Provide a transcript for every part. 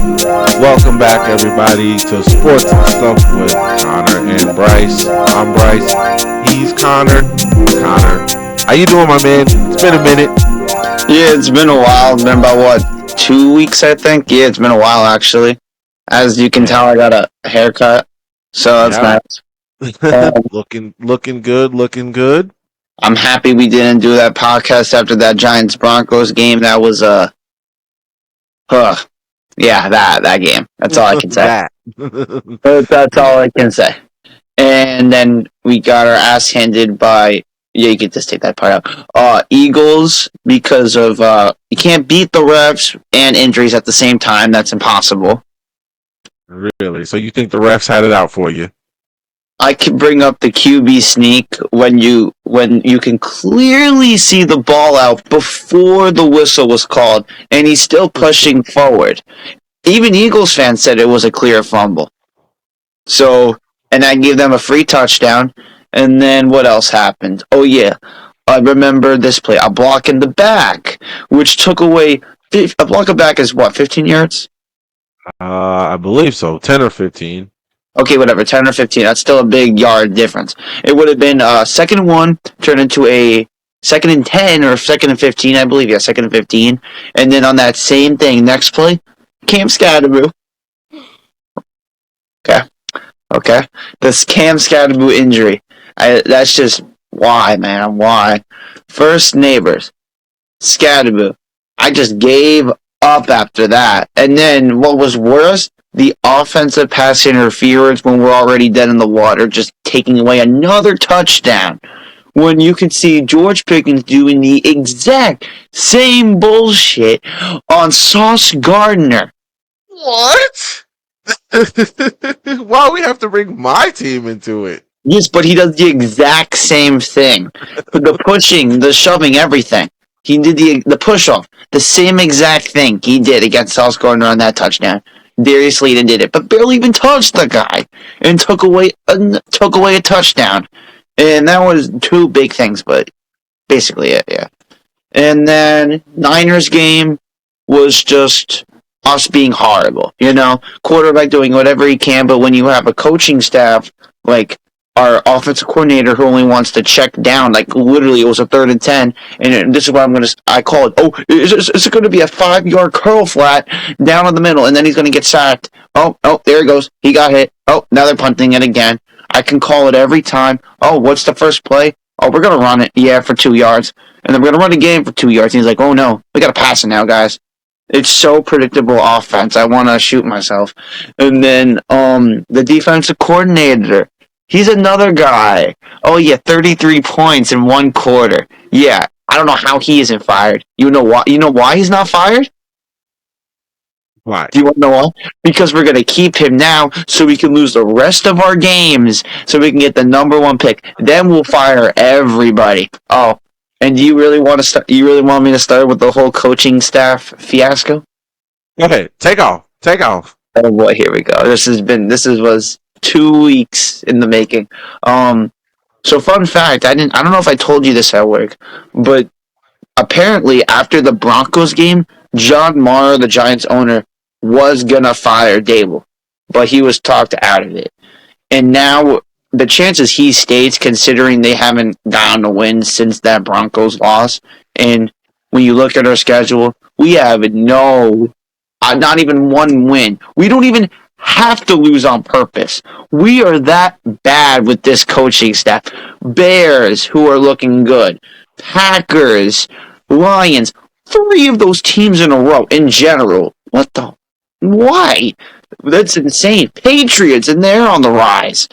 Welcome back, everybody, to Sports and Stuff with Connor and Bryce. I'm Bryce. He's Connor. Connor, how you doing, my man? It's been a minute. Yeah, it's been a while. It's been about, 2 weeks, I think? Yeah, it's been a while, actually. As you can tell, I got a haircut, so that's Yeah, nice. Um, looking good. Looking good. I'm happy we didn't do that podcast after that Giants-Broncos game. That was, uh, yeah, that game. That's all I can say. that. That's all I can say. And then we got our ass handed by, yeah, you can just take that part out. Eagles, because of, you can't beat the refs and injuries at the same time. That's impossible. Really? So you think the refs had it out for you? I can bring up the QB sneak when you can clearly see the ball out before the whistle was called, and he's still pushing forward. Even Eagles fans said it was a clear fumble. So, and I gave them a free touchdown. And then what else happened? Oh yeah, I remember this play. A block in the back, which took away a block of back is what, 15 yards? I believe so. 10 or 15. Okay, whatever, 10 or 15. That's still a big yard difference. It would have been second and 1 turned into a second and 10 or second and 15, I believe. Yeah, second and 15. And then on that same thing, next play, Cam Scatterboo. Okay. This Cam Scatterboo injury. That's just why, man. Why? First Neighbors. Scatterboo. I just gave up after that. And then what was worse? The offensive pass interference when we're already dead in the water, just taking away another touchdown. When you can see George Pickens doing the exact same bullshit on Sauce Gardner. What? Why we have to bring my team into it? Yes, but he does the exact same thing. The pushing, the shoving, everything. He did the push-off. The same exact thing he did against Sauce Gardner on that touchdown. Darius Slayton did it, but barely even touched the guy. And took away a touchdown. And that was two big things, but basically it, yeah. And then Niners game was just us being horrible. Quarterback doing whatever he can, but when you have a coaching staff like our offensive coordinator who only wants to check down, like literally it was a 3rd and 10, and this is what I call it. Oh, is it going to be a 5-yard curl flat down in the middle, and then he's going to get sacked? Oh, there he goes. He got hit. Oh, now they're punting it again. I can call it every time. Oh, what's the first play? Oh, we're going to run it. Yeah, for 2 yards. And then we're going to run a game for 2 yards. And he's like, oh no, we got to pass it now, guys. It's so predictable offense. I want to shoot myself. And then the defensive coordinator, he's another guy. Oh yeah, 33 points in 1 quarter. Yeah, I don't know how he isn't fired. You know why? You know why he's not fired? Why? Do you want to know why? Because we're going to keep him now so we can lose the rest of our games so we can get the number 1 pick. Then we'll fire everybody. Oh, and do you really want to start? You really want me to start with the whole coaching staff fiasco? Go ahead. Take off. Oh boy, here we go. This was 2 weeks in the making. So fun fact, I don't know if I told you this at work, but apparently after the Broncos game, John Mara, the Giants owner, was gonna fire Dable, but he was talked out of it. And now the chances he stays, considering they haven't gotten a win since that Broncos loss, and when you look at our schedule, we have not even 1 win. We don't even have to lose on purpose. We are that bad with this coaching staff. Bears, who are looking good. Packers, Lions, 3 of those teams in a row in general. Why? That's insane. Patriots, and they're on the rise.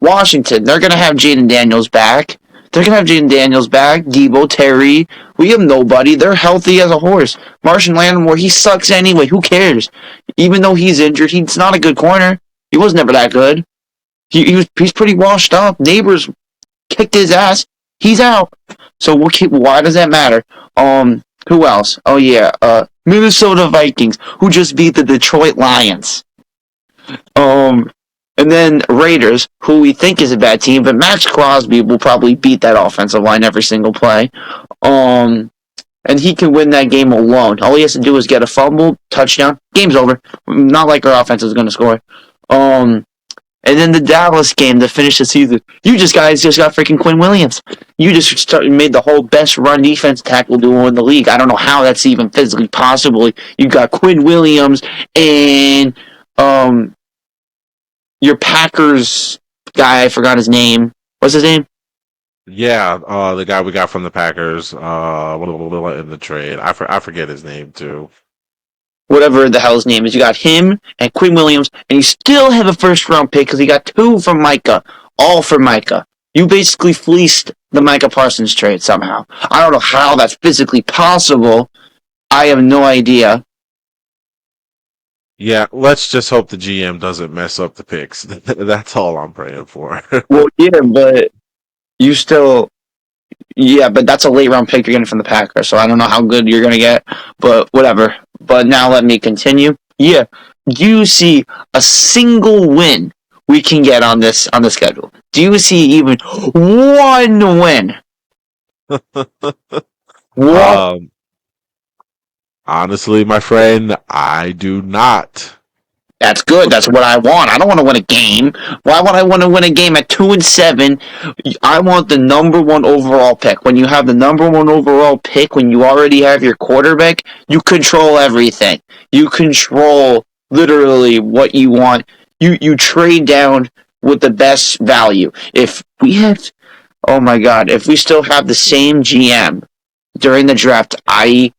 Washington, they're going to have Jaden Daniels back. Debo, Terry. We have nobody. They're healthy as a horse. Martian Lattimore, he sucks anyway. Who cares? Even though he's injured, he's not a good corner. He was never that good. He's pretty washed up. Neighbors kicked his ass. He's out. So why does that matter? Who else? Oh yeah, Minnesota Vikings, who just beat the Detroit Lions. And then Raiders, who we think is a bad team, but Max Crosby will probably beat that offensive line every single play. and he can win that game alone. All he has to do is get a fumble, touchdown, game's over. Not like our offense is going to score. And then the Dallas game to finish the season, you guys just got freaking Quinn Williams. You just made the whole best run defense tackle duo in the league. I don't know how that's even physically possible. You got Quinn Williams and your Packers guy, I forgot his name. What's his name? Yeah, the guy we got from the Packers, in the trade. I forget his name too. Whatever the hell his name is. You got him and Quinn Williams, and you still have a first-round pick because you got 2 from Micah. All for Micah. You basically fleeced the Micah Parsons trade somehow. I don't know how that's physically possible. I have no idea. Yeah, let's just hope the GM doesn't mess up the picks. That's all I'm praying for. Well, yeah, but you still... Yeah, but that's a late-round pick you're getting from the Packers, so I don't know how good you're going to get, but whatever. But now let me continue. Yeah, do you see a single win we can get on the schedule? Do you see even one win? Honestly, my friend, I do not. That's good. That's what I want. I don't want to win a game. Why would I want to win a game at 2-7? I want the number 1 overall pick. When you have the number 1 overall pick, when you already have your quarterback, you control everything. You control literally what you want. You trade down with the best value. If we have, oh my God, if we still have the same GM during the draft, I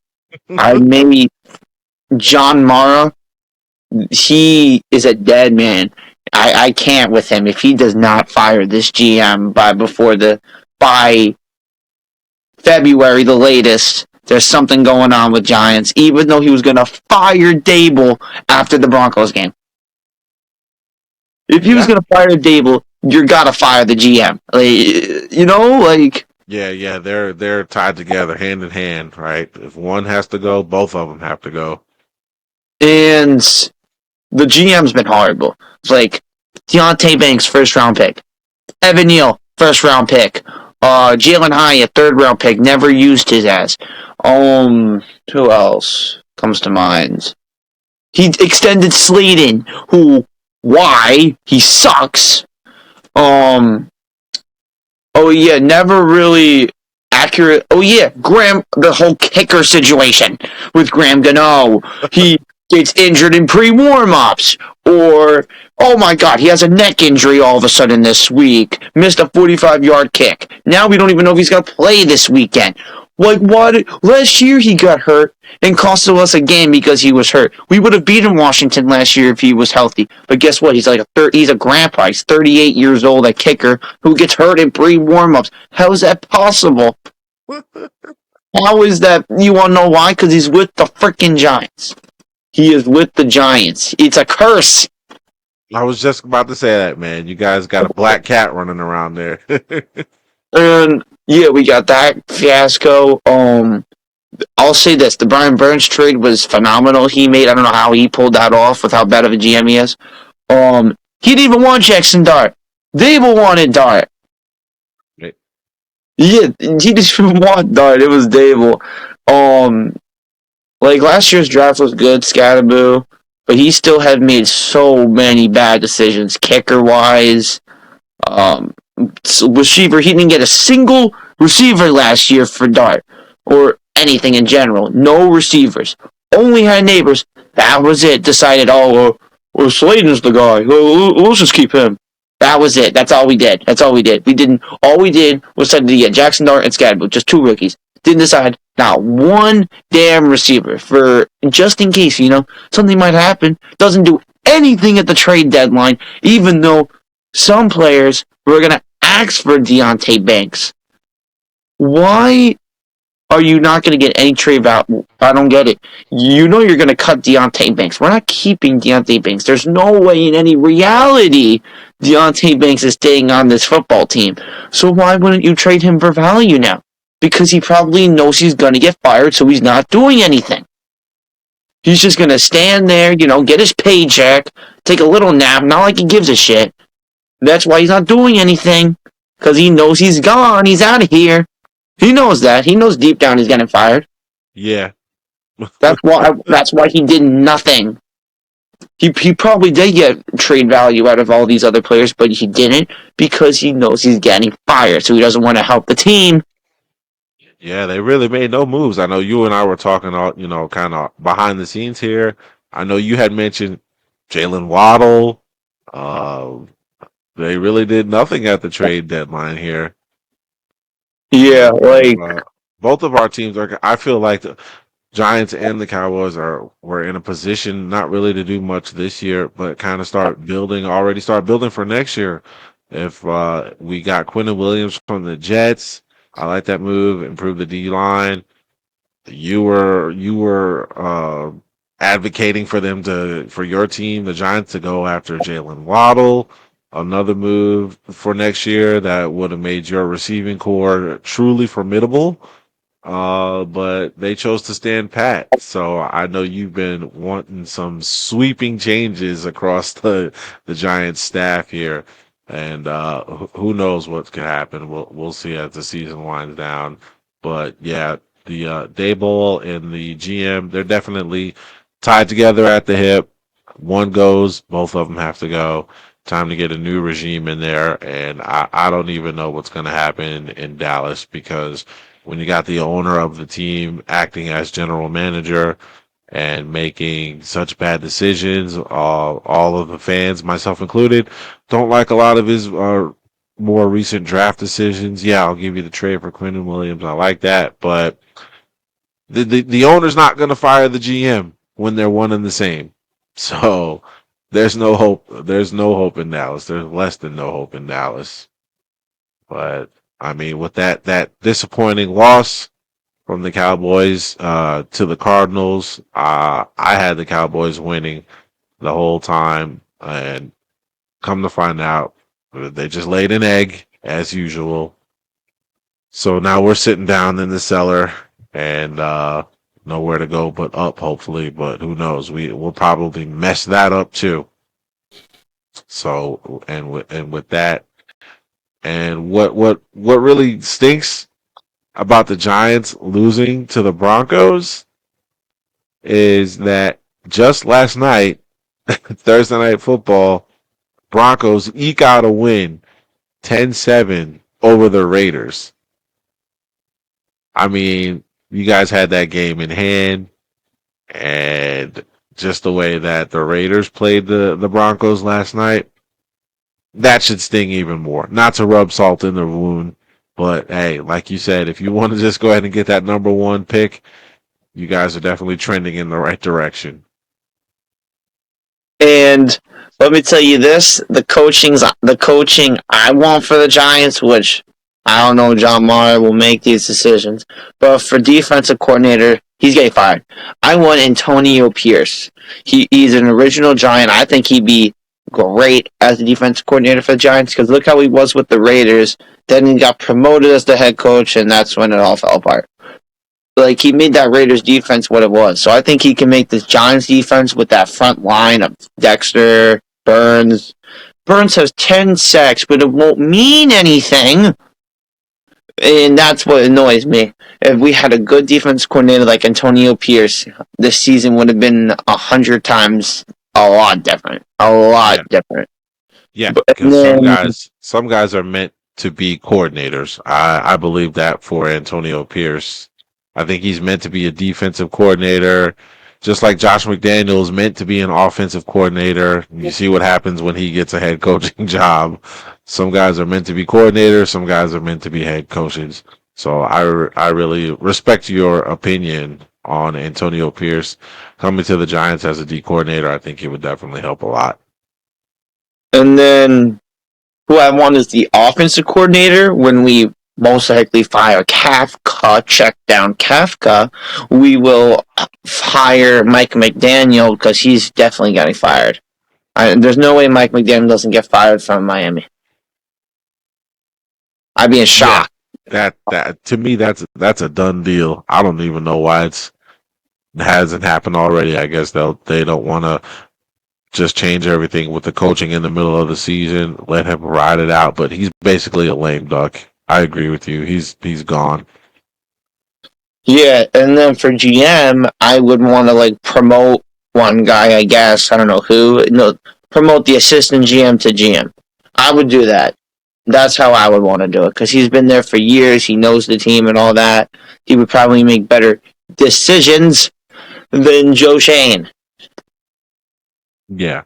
maybe John Mara. He is a dead man. I can't with him if he does not fire this GM by February the latest. There's something going on with Giants, even though he was going to fire Dable after the Broncos game. If he was going to fire Dable, you got to fire the GM. Yeah, they're tied together, hand in hand, right? If one has to go, both of them have to go. And the GM's been horrible. It's like Deontay Banks, first-round pick. Evan Neal, first-round pick. Jalen Hyatt, third-round pick. Never used his ass. Who else comes to mind? He extended Slayton, why? He sucks. Never really accurate. Graham, the whole kicker situation with Graham Gano. He gets injured in pre-warm-ups, or, oh my God, he has a neck injury all of a sudden this week, missed a 45-yard kick. Now we don't even know if he's going to play this weekend. Like, what? Last year he got hurt and costed us a game because he was hurt. We would have beaten Washington last year if he was healthy. But guess what? He's he's a grandpa. He's 38 years old, a kicker, who gets hurt in pre-warm-ups. How is that possible? How is that? You want to know why? Because he's with the freaking Giants. He is with the Giants. It's a curse. I was just about to say that, man. You guys got a black cat running around there. And yeah, we got that fiasco. I'll say this: the Brian Burns trade was phenomenal. I don't know how he pulled that off with how bad of a GM he is. He didn't even want Jackson Dart. Dable wanted Dart. Right. Yeah, he didn't want Dart. It was Dable. Last year's draft was good, Scatterboo, but he still had made so many bad decisions, kicker-wise. Receiver, he didn't get a single receiver last year for Dart, or anything in general. No receivers. Only had Neighbors. That was it. Decided, Slayton's the guy. We'll just keep him. That was it. That's all we did. All we did was decide to get Jackson Dart and Scatterboo, just 2 rookies. Didn't decide not one damn receiver for just in case, something might happen. Doesn't do anything at the trade deadline, even though some players were going to ask for Deontay Banks. Why are you not going to get any trade value? I don't get it. You're going to cut Deontay Banks. We're not keeping Deontay Banks. There's no way in any reality Deontay Banks is staying on this football team. So why wouldn't you trade him for value now? Because he probably knows he's going to get fired, so he's not doing anything. He's just going to stand there, get his paycheck, take a little nap, not like he gives a shit. That's why he's not doing anything, because he knows he's gone, he's out of here. He knows that. He knows deep down he's getting fired. Yeah. That's why he did nothing. He probably did get trade value out of all these other players, but he didn't because he knows he's getting fired, so he doesn't want to help the team. Yeah, they really made no moves. I know you and I were talking all, kind of behind the scenes here. I know you had mentioned Jalen Waddle. Uh, they really did nothing at the trade deadline here. Yeah, Both of like uh, both of our teams are. I feel like the Giants and the Cowboys were in a position not really to do much this year, but kind of start building for next year. If we got Quentin Williams from the Jets, I like that move. Improve the D line. You were advocating for for your team, the Giants, to go after Jalen Waddle. Another move for next year that would have made your receiving core truly formidable. But they chose to stand pat. So I know you've been wanting some sweeping changes across the Giants staff here, and who knows what could happen. We'll see as the season winds down. But yeah, the Dayball and the GM, they're definitely tied together at the hip. One goes, both of them have to go. Time to get a new regime in there, and I don't even know what's going to happen in Dallas because when you got the owner of the team acting as general manager and making such bad decisions, all of the fans, myself included, don't like a lot of his more recent draft decisions. Yeah, I'll give you the trade for Quentin Williams. I like that, but the owner's not going to fire the GM when they're one and the same. So there's no hope. There's no hope in Dallas. There's less than no hope in Dallas. But I mean, with that disappointing loss from the Cowboys to the Cardinals, I had the Cowboys winning the whole time, and come to find out, they just laid an egg as usual. So now we're sitting down in the cellar and nowhere to go but up, hopefully. But who knows? We'll probably mess that up too. So and with that, and what really stinks about the Giants losing to the Broncos is that just last night, Thursday night football, Broncos eke out a win 10-7 over the Raiders. I mean, you guys had that game in hand, and just the way that the Raiders played the Broncos last night, that should sting even more. Not to rub salt in the wound, but hey, like you said, if you want to just go ahead and get that number one pick, you guys are definitely trending in the right direction. and let me tell you this: the coaching I want for the Giants, which I don't know, John Mara will make these decisions, but for defensive coordinator, he's getting fired. I want Antonio Pierce. He's an original Giant. I think he'd be great as the defensive coordinator for the Giants because look how he was with the Raiders. Then he got promoted as the head coach, and that's when it all fell apart. Like he made that Raiders defense what it was. So I think he can make this Giants defense with that front line of Dexter, Burns. Burns has 10 sacks, but it won't mean anything. And that's what annoys me. If we had a good defense coordinator like Antonio Pierce, this season would have been 100 times a lot different. A lot Yeah, different. yeah, But because then, some guys are meant to be coordinators. I believe that for Antonio Pierce. I think he's meant to be a defensive coordinator, just like Josh McDaniel is meant to be an offensive coordinator. You see what happens when he gets a head coaching job. Some guys are meant to be coordinators, some guys are meant to be head coaches. So I really respect your opinion on Antonio Pierce coming to the Giants as a D coordinator. I think he would definitely help a lot. and then who I want is the offensive coordinator when we most likely fire Kafka, check down Kafka, we will hire Mike McDaniel because he's definitely getting fired. There's no way Mike McDaniel doesn't get fired from Miami. I'd be in Yeah, shock. that to me that's a done deal. I don't even know why it hasn't happened already. I guess they don't want to just change everything with the coaching in the middle of the season. Let him ride it out. But he's basically a lame duck. I agree with you. He's gone. Yeah, and then for GM, I would want to like promote one guy. I guess I don't know who. No, promote the assistant GM to GM. I would do that. That's how I would want to do it because he's been there for years. He knows the team and all that. He would probably make better decisions than Joe Shane. Yeah.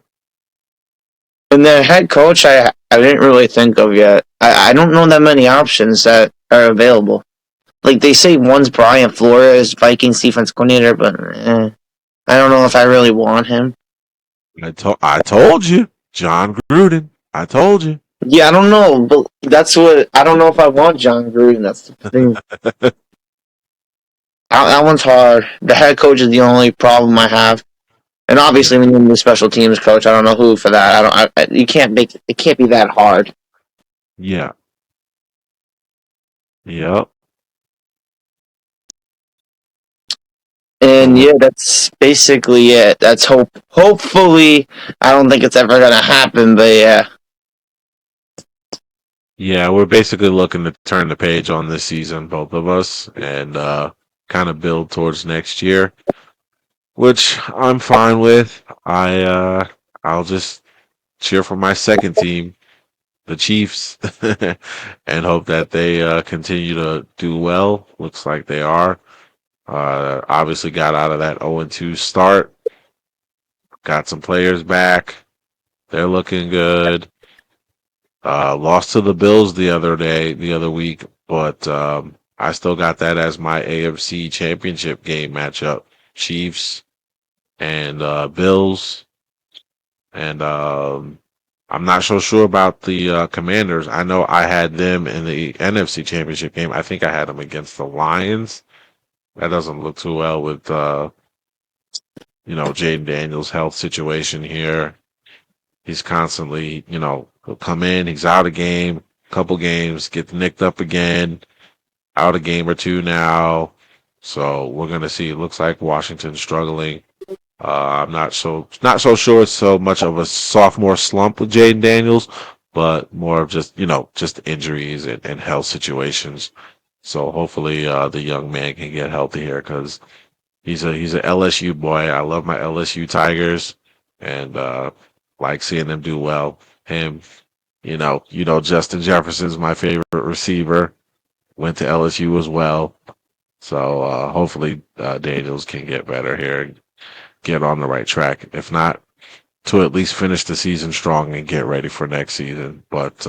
And the head coach, I didn't really think of yet. I don't know that many options that are available. Like they say, one's Brian Flores, Vikings defense coordinator, but I don't know if I really want him. I told you, John Gruden. I told you. Yeah, I don't know, but that's what I don't know if I want John Gruden. That's the thing. That one's hard. The head coach is the only problem I have, and Yeah. obviously we need a special teams coach. I don't know who for that. You can't make it. Can't be that hard. Yeah. Yep. So And we're yeah, that's basically it. That's hope. Hopefully, I don't think it's ever gonna happen, but yeah. yeah, we're basically looking to turn the page on this season, both of us, and kind of build towards next year, which I'm fine with. I'll just cheer for my second team, the Chiefs, and hope that they continue to do well. Looks like they are. Obviously got out of that 0-2 start. Got some players back. They're looking good. Lost to the Bills the other week, but I still got that as my AFC Championship game matchup: Chiefs and Bills. And I'm not so sure about the Commanders. I know I had them in the NFC Championship game. I think I had them against the Lions. That doesn't look too well with Jaden Daniels' health situation here. He's constantly, he'll come in, he's out a game, couple games, gets nicked up again, out a game or two now. So we're gonna see. It looks like Washington's struggling. I'm not so sure it's so much of a sophomore slump with Jaden Daniels, but more of just injuries and health situations. So hopefully the young man can get healthy here because he's a LSU boy. I love my LSU Tigers and like seeing them do well. Him, Justin Jefferson's my favorite receiver. Went to LSU as well. So hopefully Daniels can get better here and get on the right track. If not, to at least finish the season strong and get ready for next season. But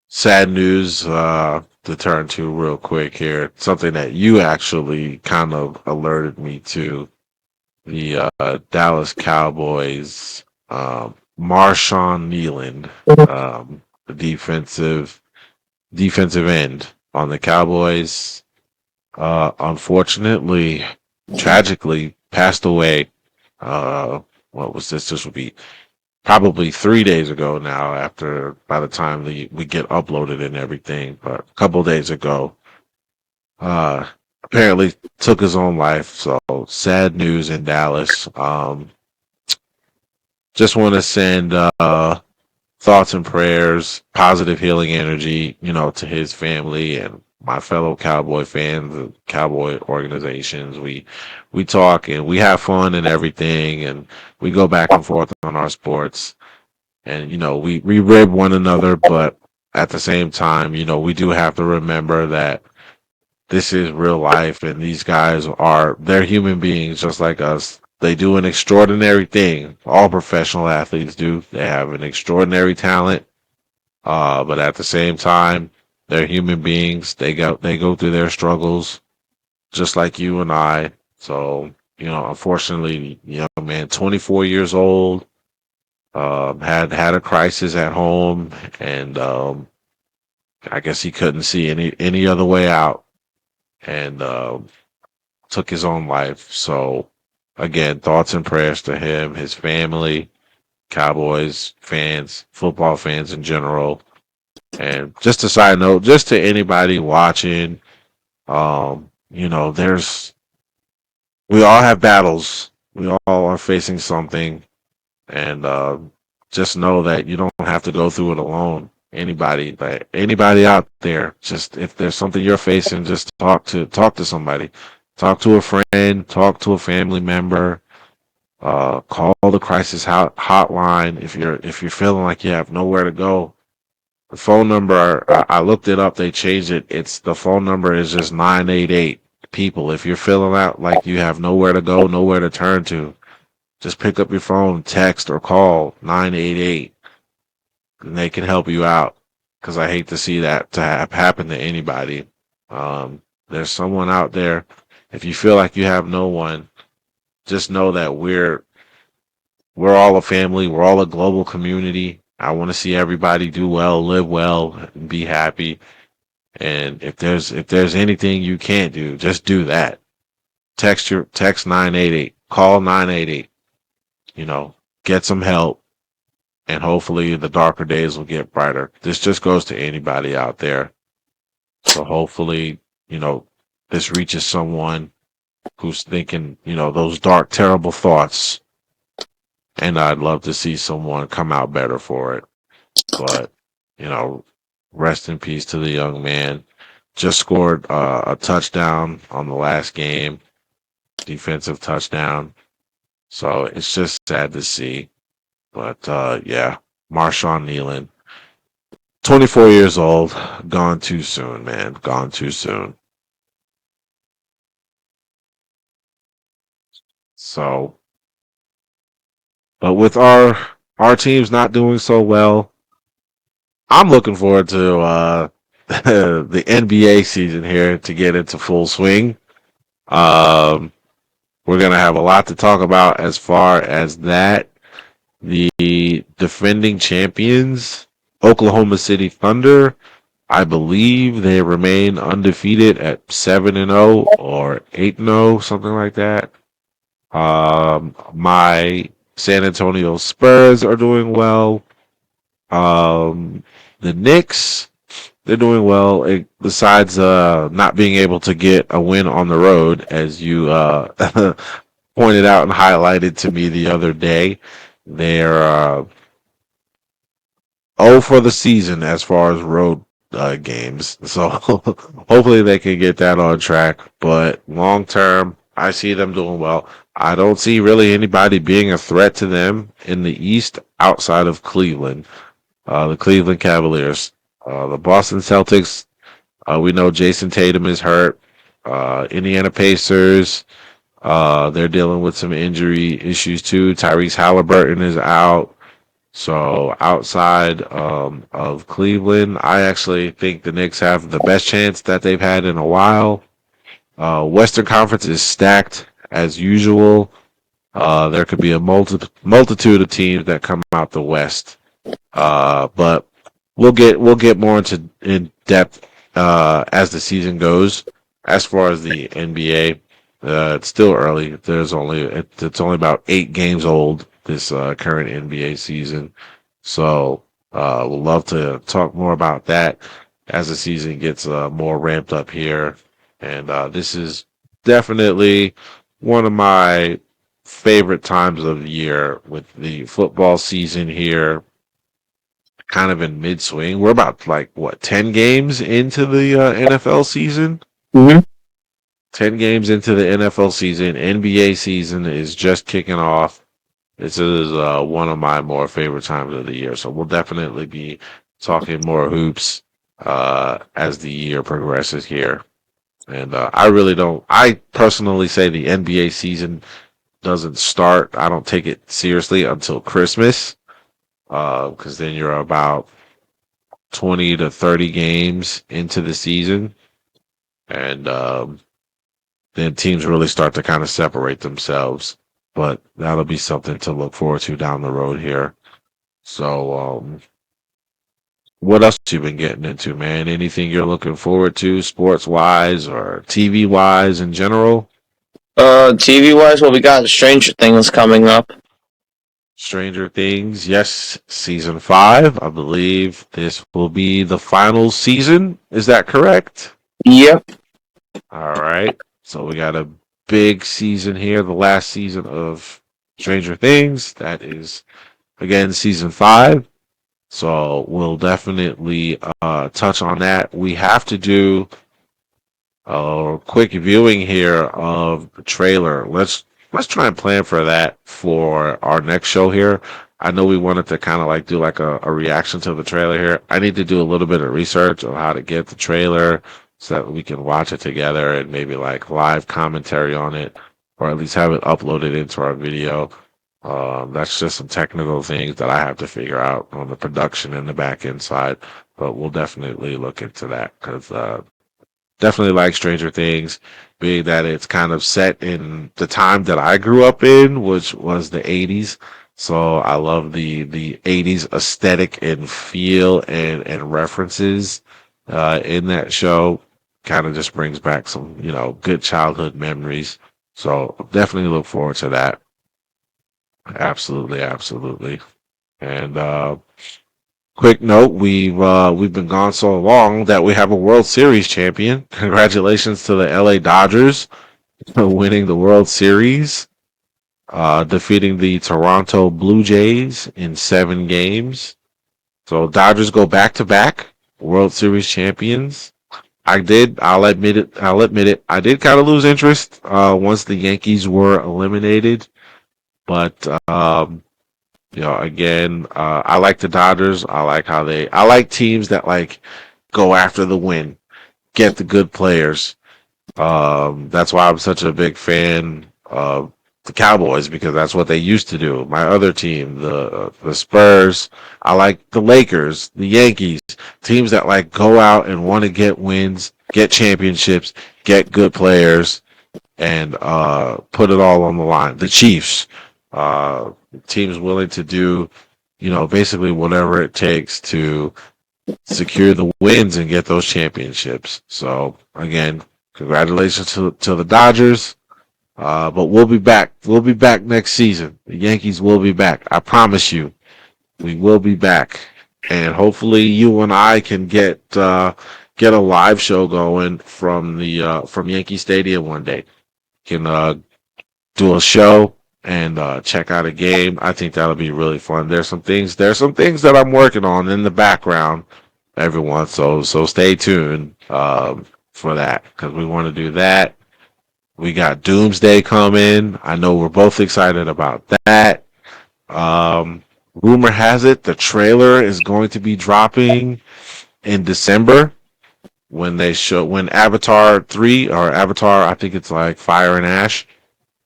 sad news to turn to real quick here. Something that you actually kind of alerted me to. The Dallas Cowboys, Marshawn Kneeland, the defensive end on the Cowboys, unfortunately, tragically passed away. What was this? This would be probably 3 days ago now. After by the time we get uploaded and everything, but a couple days ago, uh, apparently took his own life. So sad news in Dallas. Just want to send thoughts and prayers, positive healing energy, to his family and my fellow Cowboy fans and Cowboy organizations. We talk and we have fun and everything, and we go back and forth on our sports, and we rib one another, but at the same time, we do have to remember that this is real life, and these guys they're human beings just like us. They do an extraordinary thing. All professional athletes do. They have an extraordinary talent, but at the same time, they're human beings. They go through their struggles just like you and I. So unfortunately, young man, 24 years old, had a crisis at home, and I guess he couldn't see any other way out, and took his own life. So again, thoughts and prayers to him, his family, Cowboys fans, football fans in general. And just a side note, just to anybody watching, there's we all have battles. We all are facing something, and just know that you don't have to go through it alone. anybody out there, just if there's something you're facing, just talk to somebody. Talk to a friend, talk to a family member, call the crisis hotline if you're feeling like you have nowhere to go. The phone number, I looked it up, they changed it. It's the phone number is just 988. People, if you're feeling out like you have nowhere to go, nowhere to turn to, just pick up your phone, text or call 988 and they can help you out. Because I hate to see that to happen to anybody. There's someone out there. If you feel like you have no one, just know that we're all a family. We're all a global community. I want to see everybody do well, live well, and be happy. And if there's anything you can't do, just do that. Text 988, call 988. You know, get some help, and hopefully the darker days will get brighter. This just goes to anybody out there. So hopefully, you know, this reaches someone who's thinking, those dark, terrible thoughts. And I'd love to see someone come out better for it. But, you know, rest in peace to the young man. Just scored a touchdown on the last game, defensive touchdown. So it's just sad to see. But yeah, Marshawn Nealon, 24 years old, gone too soon, man. Gone too soon. So, but with our teams not doing so well, I'm looking forward to the NBA season here to get into full swing. Um, we're gonna have a lot to talk about as far as that. The defending champions, Oklahoma City Thunder, I believe they remain undefeated at 7-0 or 8-0, something like that. My San Antonio Spurs are doing well. The Knicks, they're doing well. Besides not being able to get a win on the road, as you pointed out and highlighted to me the other day, they're 0 for the season as far as road games. So hopefully they can get that on track. But long term, I see them doing well. I don't see really anybody being a threat to them in the East outside of Cleveland, the Cleveland Cavaliers. The Boston Celtics, we know Jason Tatum is hurt. Indiana Pacers, they're dealing with some injury issues too. Tyrese Halliburton is out. So outside of Cleveland, I actually think the Knicks have the best chance that they've had in a while. Western Conference is stacked as usual. There could be a multitude of teams that come out the West, but we'll get more into in depth as the season goes. As far as the NBA, it's still early. It's only about 8 games old this current NBA season, so we'll love to talk more about that as the season gets more ramped up here. And this is definitely one of my favorite times of the year with the football season here kind of in mid swing. We're about like what 10 games into the NFL season. Mm-hmm. 10 games into the NFL season. NBA season is just kicking off. This is one of my more favorite times of the year. So we'll definitely be talking more hoops as the year progresses here. And I really don't. I personally say the NBA season doesn't start. I don't take it seriously until Christmas, because then you're about 20 to 30 games into the season, and then teams really start to kind of separate themselves. But that'll be something to look forward to down the road here. So, what else you been getting into, man? Anything you're looking forward to, sports wise or TV wise in general? TV wise, well, we got Stranger Things coming up. Stranger Things, yes, season 5. I believe this will be the final season. Is that correct? Yep. All right. So we got a big season here, the last season of Stranger Things. That is, again, season 5. So we'll definitely touch on that. We have to do a quick viewing here of the trailer. Let's try and plan for that for our next show here. I know we wanted to kind of like do like a reaction to the trailer here. I need to do a little bit of research on how to get the trailer so that we can watch it together and maybe like live commentary on it, or at least have it uploaded into our video. That's just some technical things that I have to figure out on the production and the back end side, but we'll definitely look into that because definitely like Stranger Things, being that it's kind of set in the time that I grew up in, which was the '80s. So I love the '80s aesthetic and feel and references in that show. Kind of just brings back some good childhood memories. So definitely look forward to that. Absolutely, absolutely. And quick note: we've been gone so long that we have a World Series champion. Congratulations to the LA Dodgers for winning the World Series, defeating the Toronto Blue Jays in 7 games. So Dodgers go back to back World Series champions. I'll admit it. I'll admit it. I did kind of lose interest once the Yankees were eliminated, but again, I like the Dodgers. I like teams that like go after the win, get the good players. That's why I'm such a big fan of the Cowboys because that's what they used to do. My other team, the Spurs. I like the Lakers, the Yankees, teams that like go out and want to get wins, get championships, get good players, and put it all on the line. The Chiefs, teams willing to do, basically whatever it takes to secure the wins and get those championships. So again, congratulations to the Dodgers. But we'll be back. We'll be back next season. The Yankees will be back. I promise you, we will be back. And hopefully, you and I can get a live show going from Yankee Stadium one day. Can do a show and check out a game. I think that'll be really fun. There's some things that I'm working on in the background, everyone. So stay tuned for that because we want to do that. We got Doomsday coming. I know we're both excited about that. Um, rumor has it the trailer is going to be dropping in December when Avatar 3 or Avatar, I think it's like Fire and Ash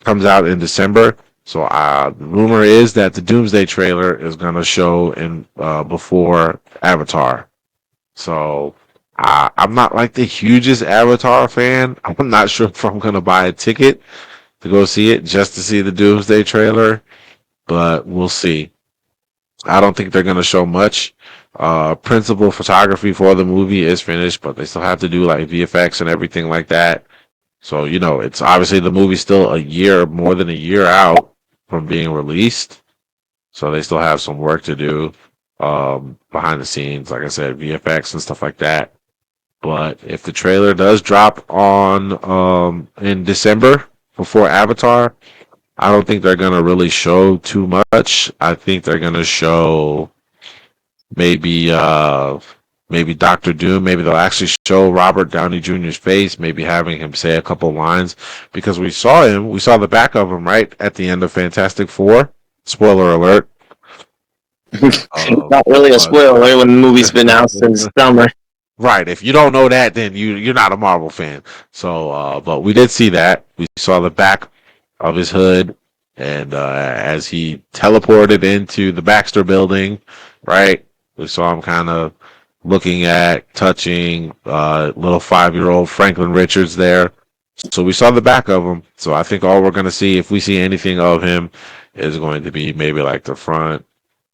comes out in December. So the rumor is that the Doomsday trailer is going to show in before Avatar. So I'm not like the hugest Avatar fan. I'm not sure if I'm going to buy a ticket to go see it just to see the Doomsday trailer, but we'll see. I don't think they're going to show much. Principal photography for the movie is finished, but they still have to do like VFX and everything like that. So, it's obviously the movie's still more than a year out from being released. So they still have some work to do behind the scenes, like I said, VFX and stuff like that. But if the trailer does drop on in December before Avatar, I don't think they're gonna really show too much. I think they're gonna show maybe maybe Doctor Doom. Maybe they'll actually show Robert Downey Jr.'s face, maybe having him say a couple lines because we saw the back of him right at the end of Fantastic Four. Spoiler alert. Not really a But spoiler when the movie's been out since summer. right, if you don't know that, then you're not a Marvel fan. So, but we did see that. We saw the back of his hood, and as he teleported into the Baxter Building, right, we saw him kind of looking at, touching little 5-year-old Franklin Richards there. So we saw the back of him. So I think all we're going to see, if we see anything of him, is going to be maybe like the front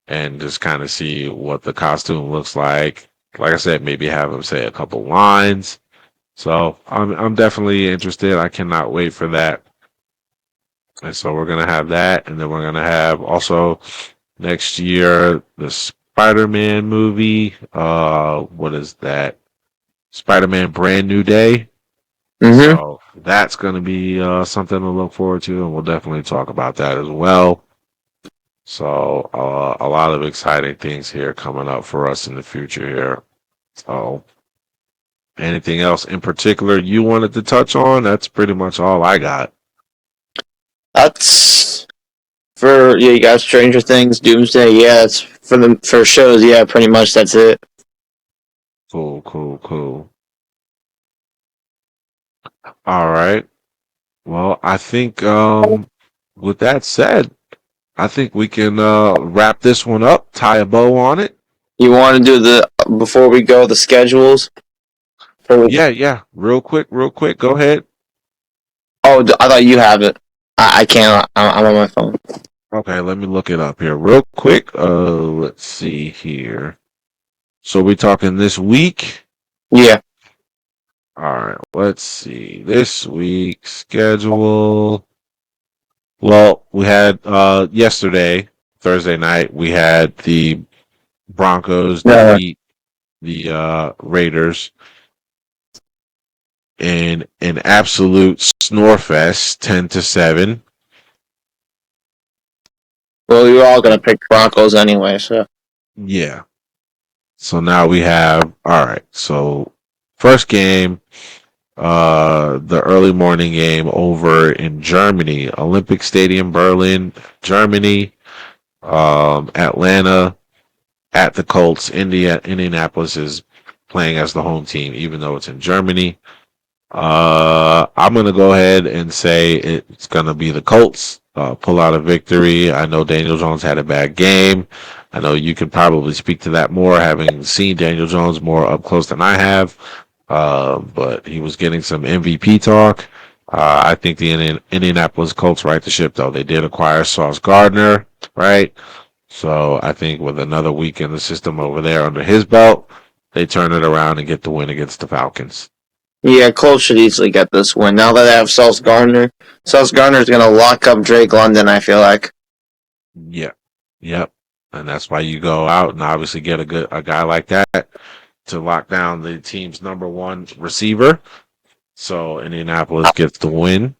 and just kind of see what the costume looks like. Like I said, maybe have him say a couple lines. So I'm definitely interested. I cannot wait for that. And so we're gonna have that, and then we're gonna have also next year the Spider-Man movie. What is that? Spider-Man Brand New Day. Mm-hmm. So that's gonna be something to look forward to, and we'll definitely talk about that as well. So a lot of exciting things here coming up for us in the future here. So anything else in particular you wanted to touch on? That's pretty much all I got. That's for yeah. You got Stranger Things, Doomsday. Yeah, that's for shows. Yeah, pretty much that's it. Cool, cool, cool. All right. Well, I think with that said, I think we can wrap this one up, tie a bow on it. You want to do the before we go the schedules? For, Yeah, yeah. Real quick. Go ahead. I thought you have it. I can't. I'm on my phone. Okay, let me look it up here real quick. Let's see here. So we talking this week? Yeah. All right, let's see. This week's schedule. Well, we had yesterday, Thursday night, we had the Broncos No. defeat the Raiders in an absolute snorefest, 10-7. Well, we were all gonna pick Broncos anyway, so Yeah. So now we have all right. So first game, the early morning game over in Germany, Olympic Stadium, Berlin, Germany, Atlanta at the Colts. Indianapolis is playing as the home team, even though it's in Germany. I'm gonna go ahead and say it's gonna be the Colts. Pull out a victory. I know Daniel Jones had a bad game. I know you could probably speak to that more, having seen Daniel Jones more up close than I have. But he was getting some MVP talk. I think the Indianapolis Colts right the ship, though. They did acquire Sauce Gardner, right? So I think with another week in the system over there under his belt, they turn it around and get the win against the Falcons. yeah, Colts should easily get this win. Now that they have Sauce Gardner, Sauce Gardner is gonna lock up Drake London. I feel like. Yeah. Yep. And that's why you go out and obviously get a guy like that to lock down the team's number one receiver. So Indianapolis gets the win.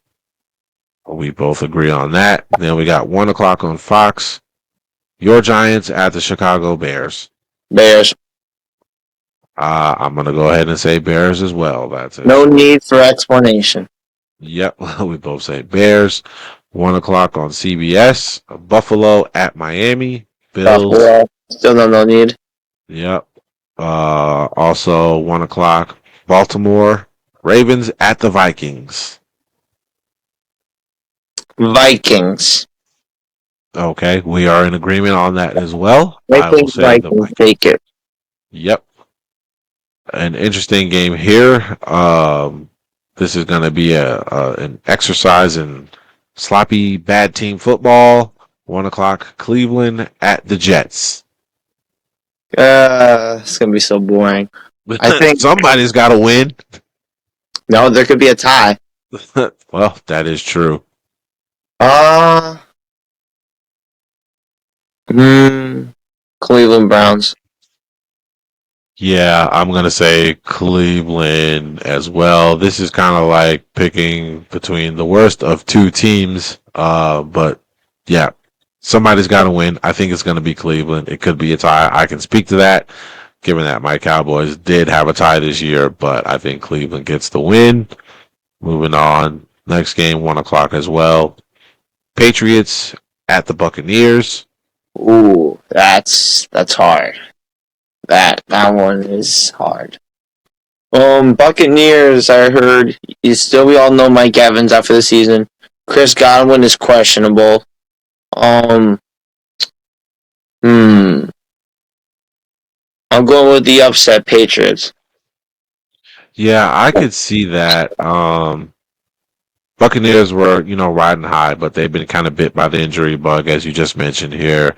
We both agree on that. Then we got 1 o'clock on Fox. Your Giants at the Chicago Bears. Bears. I'm gonna go ahead and say Bears as well. That's a No short. need for explanation. Yep, we both say Bears. 1 o'clock on CBS. Buffalo at Miami. Bills. Buffalo. Still no need. Yep. Also 1 o'clock. Baltimore Ravens at the Vikings. Vikings. Okay, we are in agreement on that as well. I I will think say the Vikings Vikings. take it. Yep. An interesting game here. This is going to be an exercise in sloppy bad team football. 1 o'clock Cleveland at the Jets. It's gonna be so boring. I think Somebody's got to win. no, there could be a tie. Well, that is true. Uh, Cleveland Browns. Yeah, I'm going to say Cleveland as well. This is kind of like picking between the worst of two teams. But yeah, somebody's got to win. I think it's going to be Cleveland. It could be a tie. I can speak to that, given that my Cowboys did have a tie this year, but I think Cleveland gets the win. Moving on. Next game, 1 o'clock as well. Patriots at the Buccaneers. Ooh, that's hard. That one is hard. Buccaneers. I heard we all know Mike Evans after the season. Chris Godwin is questionable. Um, hmm. I'm going with the upset Patriots. Yeah, I could see that. Buccaneers were, riding high, but they've been kind of bit by the injury bug, as you just mentioned here.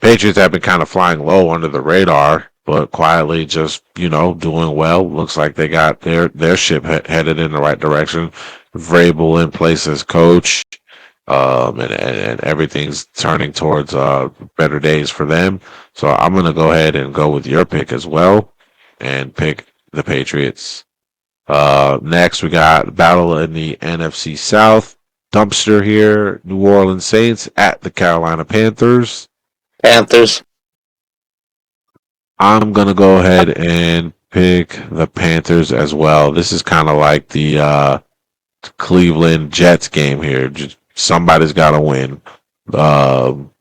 Patriots have been kind of flying low under the radar, but quietly just, doing well. Looks like they got their ship headed in the right direction. Vrabel in place as coach, and everything's turning towards better days for them. So I'm going to go ahead and go with your pick as well and pick the Patriots. Next, we got battle in the NFC South. dumpster here. New Orleans Saints at the Carolina Panthers. Panthers. I'm gonna go ahead and pick the Panthers as well. This is kind of like the Cleveland Jets game here. Just somebody's got to win. Um,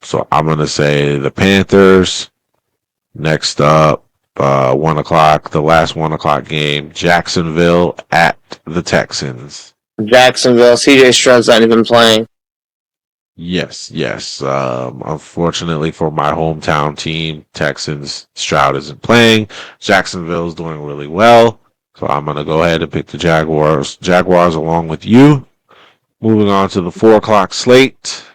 so I'm gonna say the Panthers. Next up, 1 o'clock, the last 1 o'clock game, Jacksonville at the Texans. Jacksonville. CJ Stroud's not even playing. Yes, yes. Unfortunately for my hometown team, Texans, Stroud isn't playing. Jacksonville is doing really well. So I'm going to go ahead and pick the Jaguars. Jaguars along with you. Moving on to the 4 o'clock slate.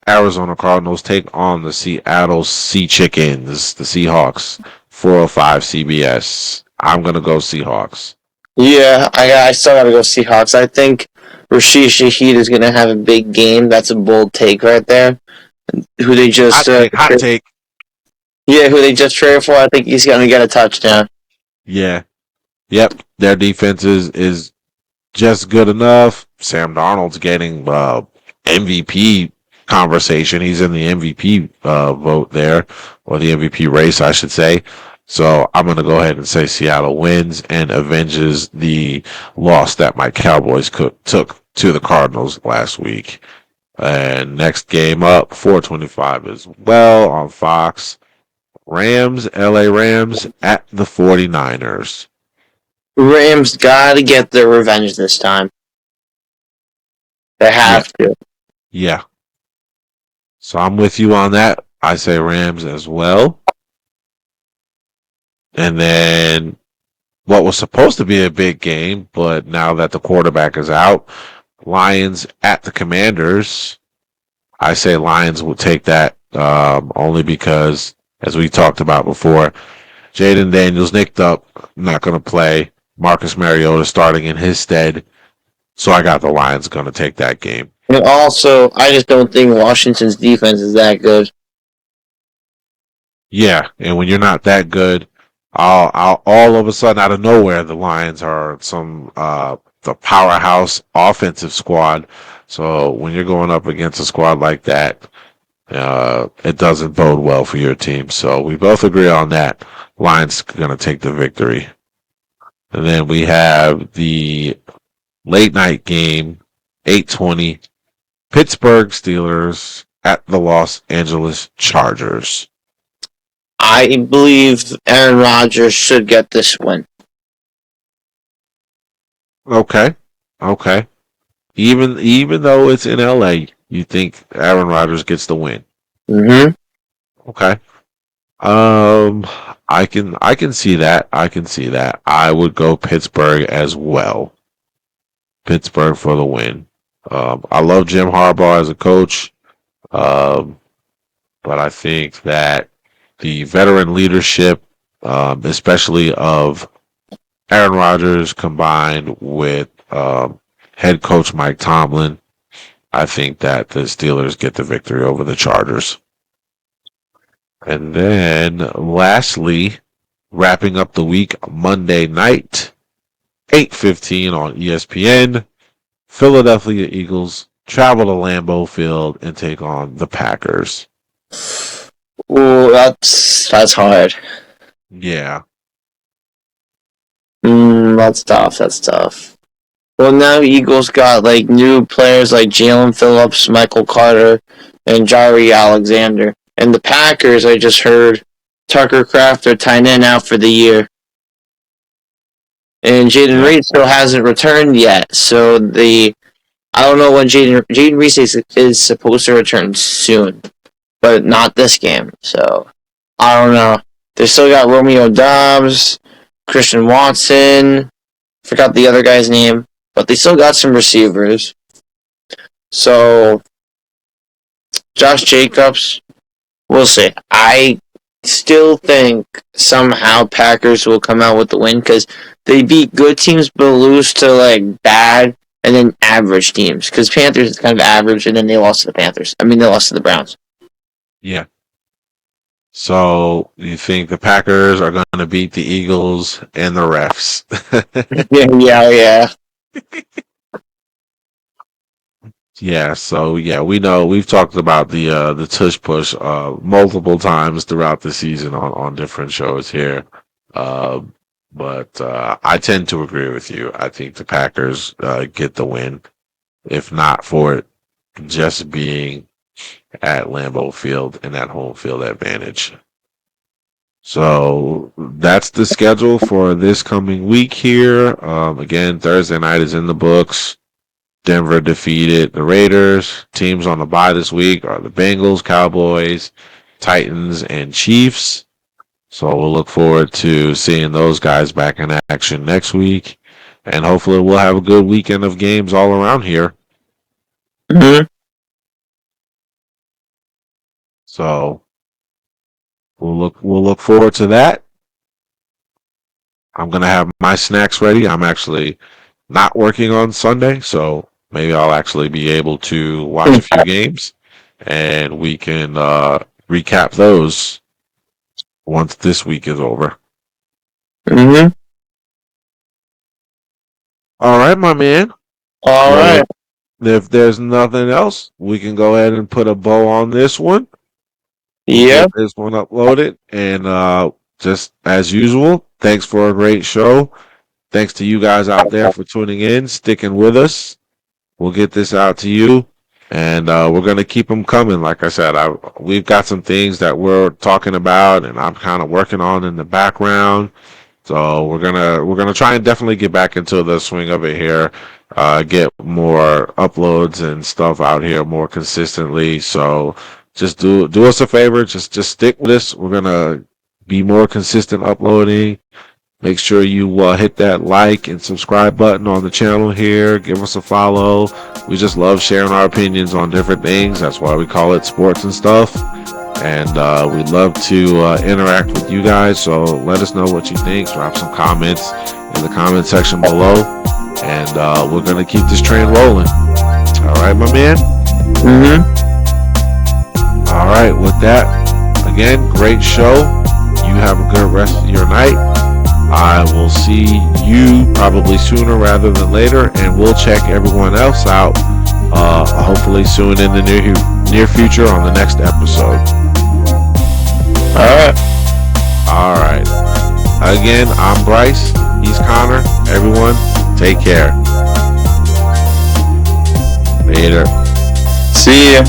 Arizona Cardinals take on the Seattle Sea Chickens, the Seahawks. 405 CBS. I'm going to go Seahawks. Yeah, I still gotta go Seahawks. I think Rashid Shaheed is gonna have a big game. That's a bold take right there. Who they just Hot take. yeah, who they just traded for. I think he's gonna get a touchdown. Yeah. Yep. Their defense is just good enough. Sam Darnold's getting MVP conversation. He's in the MVP vote there, or the MVP race, I should say. So I'm going to go ahead and say Seattle wins and avenges the loss that my Cowboys took to the Cardinals last week. And next game up, 425 as well on Fox. LA Rams at the 49ers. Rams gotta get their revenge this time. They have to. Yeah. So I'm with you on that. I say Rams as well. And then what was supposed to be a big game, but now that the quarterback is out, Lions at the Commanders. I say Lions will take that only because, as we talked about before, Jaden Daniels nicked up, not going to play. Marcus Mariota starting in his stead. So I got the Lions going to take that game. And also, I just don't think Washington's defense is that good. Yeah, and when you're not that good, all of a sudden out of nowhere, the Lions are the powerhouse offensive squad. So when you're going up against a squad like that, it doesn't bode well for your team. So we both agree on that. Lions going to take the victory. And then we have the late night game, 8:20, Pittsburgh Steelers at the Los Angeles Chargers. I believe Aaron Rodgers should get this win. Okay. Even though it's in LA, you think Aaron Rodgers gets the win. Mm-hmm. Okay. I can see that. I would go Pittsburgh as well. Pittsburgh for the win. I love Jim Harbaugh as a coach, but I think that the veteran leadership, especially of Aaron Rodgers combined with head coach Mike Tomlin, I think that the Steelers get the victory over the Chargers. And then lastly, wrapping up the week, Monday night, 8:15 on ESPN, Philadelphia Eagles travel to Lambeau Field and take on the Packers. Ooh, that's hard. Yeah. That's tough. That's tough. Well, now Eagles got like new players like Jalen Phillips, Michael Carter, and Jari Alexander. And the Packers, I just heard Tucker Kraft, their tight end, out for the year. And Jaden Reed still hasn't returned yet. So I don't know when Jaden Reed is supposed to return soon, but not this game. So I don't know. They still got Romeo Dobbs, Christian Watson. Forgot the other guy's name, but they still got some receivers. So Josh Jacobs, we'll see. I still think somehow Packers will come out with the win because they beat good teams but lose to like bad and then average teams. Because Panthers is kind of average and then they lost to the Panthers. They lost to the Browns. Yeah. So you think the Packers are going to beat the Eagles and the refs? Yeah. Yeah, so yeah, we know we've talked about the tush push multiple times throughout the season on different shows here. Uh, but I tend to agree with you. I think the Packers get the win, if not for it just being at Lambeau Field and that home field advantage. So that's the schedule for this coming week here. Again, Thursday night is in the books. Denver defeated the Raiders. Teams on the bye this week are the Bengals, Cowboys, Titans, and Chiefs. So we'll look forward to seeing those guys back in action next week. And hopefully we'll have a good weekend of games all around here. Mm-hmm. So we'll look forward to that. I'm gonna have my snacks ready. I'm actually not working on Sunday, so maybe I'll actually be able to watch a few games, and we can recap those once this week is over. Mm-hmm. All right, my man. All Well, right. if there's nothing else, we can go ahead and put a bow on this one. We'll Yep. get this one uploaded, and just as usual, thanks for a great show. Thanks to you guys out there for tuning in, sticking with us. We'll get this out to you, and we're gonna keep them coming. Like I said, we've got some things that we're talking about, and I'm kind of working on in the background. So we're gonna try and definitely get back into the swing of it here. Get more uploads and stuff out here more consistently. So just do us a favor. Just stick with us. We're gonna be more consistent uploading. Make sure you hit that like and subscribe button on the channel here. Give us a follow. We just love sharing our opinions on different things. That's why we call it sports and stuff. And we'd love to interact with you guys. So let us know what you think. Drop some comments in the comment section below. And we're going to keep this train rolling. All right, my man? Mm-hmm. All right, with that, again, great show. You have a good rest of your night. I will see you probably sooner rather than later, and we'll check everyone else out hopefully soon in the near future on the next episode. All right. All right. Again, I'm Bryce. He's Connor. Everyone, take care. Later. See ya.